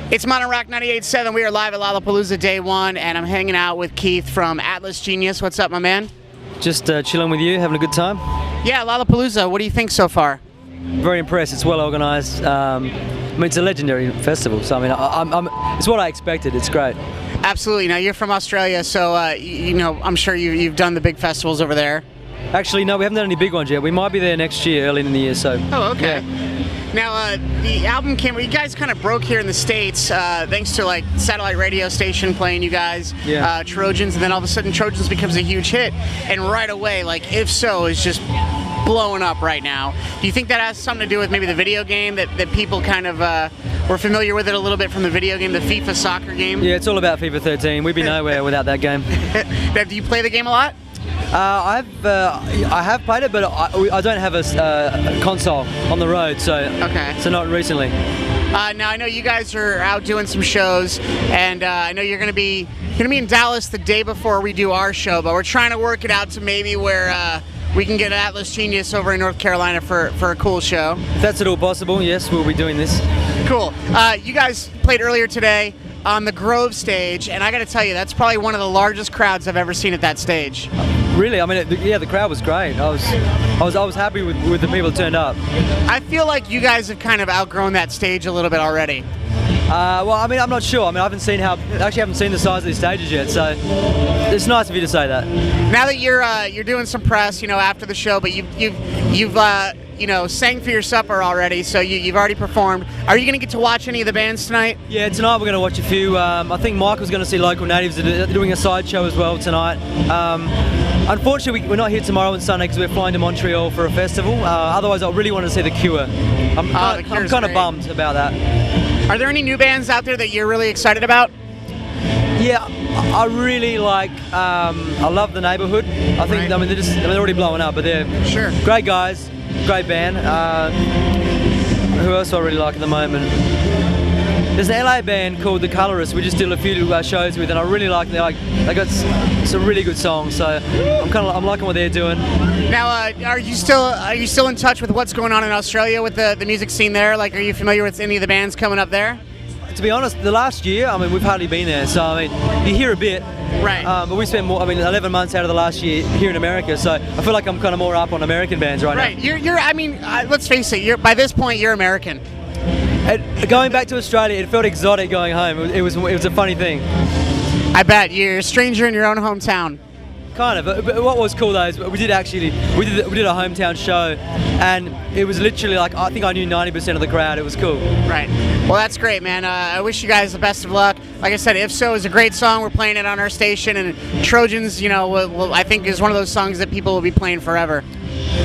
It's Modern Rock 98.7. We are live at Lollapalooza Day 1, and I'm hanging out with Keith from Atlas Genius. What's up, my man? Just chilling with you, having a good time. Yeah, Lollapalooza. What do you think so far? Very impressed. It's well organised. I mean, it's a legendary festival, so I mean, it's what I expected. It's great. Absolutely. Now, you're from Australia, so you know, I'm sure you've done the big festivals over there. Actually, no, we haven't done any big ones yet. We might be there next year, early in the year. So. Oh, okay. Yeah. Now, the album came. You guys kind of broke here in the States, thanks to like satellite radio station playing you guys, yeah. Trojans, and then all of a sudden Trojans becomes a huge hit, and right away, like If So is just blowing up right now. Do you think that has something to do with maybe the video game that people kind of were familiar with it a little bit from the video game, the FIFA soccer game? Yeah, it's all about FIFA 13. We'd be nowhere without that game. Now, do you play the game a lot? I have played it, but I don't have a console on the road, so okay. So not recently. Now I know you guys are out doing some shows, and I know you're going to be in Dallas the day before we do our show, but we're trying to work it out to maybe where we can get Atlas Genius over in North Carolina for a cool show. If that's at all possible, yes, we'll be doing this. Cool. You guys played earlier today on the Grove stage, and I got to tell you, that's probably one of the largest crowds I've ever seen at that stage. Really? I mean, yeah, the crowd was great. I was happy with the people that turned up. I feel like you guys have kind of outgrown that stage a little bit already. Well, I mean, I'm not sure. I mean, I haven't seen the size of these stages yet, so it's nice of you to say that. Now that you're doing some press, you know, after the show, but you've you know, sang for your supper already, so you've already performed. Are you going to get to watch any of the bands tonight? Yeah, tonight we're going to watch a few. I think Michael's going to see Local Natives. They're doing a side show as well tonight. Unfortunately, we're not here tomorrow and Sunday because we're flying to Montreal for a festival. Otherwise, I really want to see The Cure. I'm kind of bummed about that. Are there any new bands out there that you're really excited about? Yeah, I really like. I love The Neighborhood. I think. Right. I mean, they're already blowing up, but they're great guys, great band. Who else do I really like at the moment? There's an LA band called The Colorists. We just did a few shows with, and I really like. They got some really good songs. So I'm liking what they're doing. Now, are you still in touch with what's going on in Australia with the music scene there? Like, are you familiar with any of the bands coming up there? To be honest, the last year, I mean, we've hardly been there. So I mean, you hear a bit. Right. But we spent 11 months out of the last year here in America. So I feel like I'm kind of more up on American bands right now. Right. You're. I mean, let's face it. By this point, you're American. Going back to Australia, it felt exotic going home. It was a funny thing. I bet you're a stranger in your own hometown. Kind of, but what was cool though is we did a hometown show, and it was literally like I think I knew 90% of the crowd. It was cool. Right. Well, that's great, man. I wish you guys the best of luck. Like I said, If So is a great song. We're playing it on our station, and Trojans, you know, I think is one of those songs that people will be playing forever.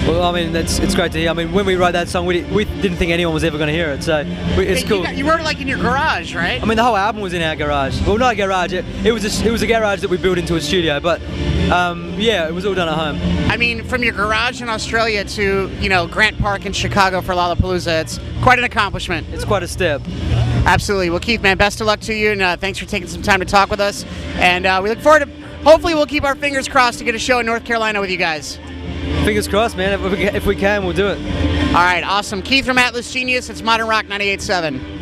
Well, I mean, it's great to hear. I mean, when we wrote that song, we didn't think anyone was ever going to hear it, so it's cool. You wrote it like in your garage, right? I mean, the whole album was in our garage. Well, not a garage. It was a garage that we built into a studio, but yeah, it was all done at home. I mean, from your garage in Australia to, you know, Grant Park in Chicago for Lollapalooza, it's quite an accomplishment. It's quite a step. Absolutely. Well, Keith, man, best of luck to you, and thanks for taking some time to talk with us. And we look forward to, hopefully we'll keep our fingers crossed to get a show in North Carolina with you guys. Fingers crossed, man. If we can, we'll do it. All right, awesome. Keith from Atlas Genius. It's Modern Rock 98.7.